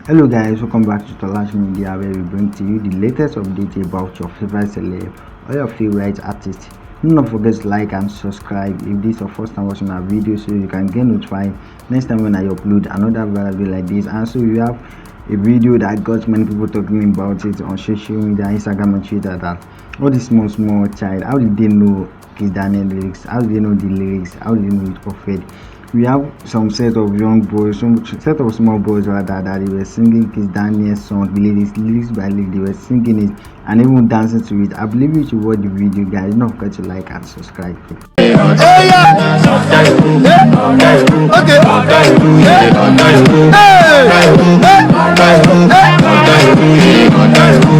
Hello guys, welcome back to Talash Media, where we bring to you the latest update about your favorite celeb or your favorite artist. Do not forget to like and subscribe if this is your first time watching our video, so you can get notified next time when I upload another video like this. And so we have a video that got many people talking about it on social media, Instagram and Twitter, that all this small child, how did they know Kizz Daniel lyrics? How did they know the lyrics? How did they know it perfect? We have some set of young boys, some set of small boys rather, that they were singing Kizz Daniel's song, lyrics by lyrics, they were singing it and even dancing to it. I believe you should watch the video, guys. Do not forget to like and subscribe. Hey, yeah. Okay. Hey.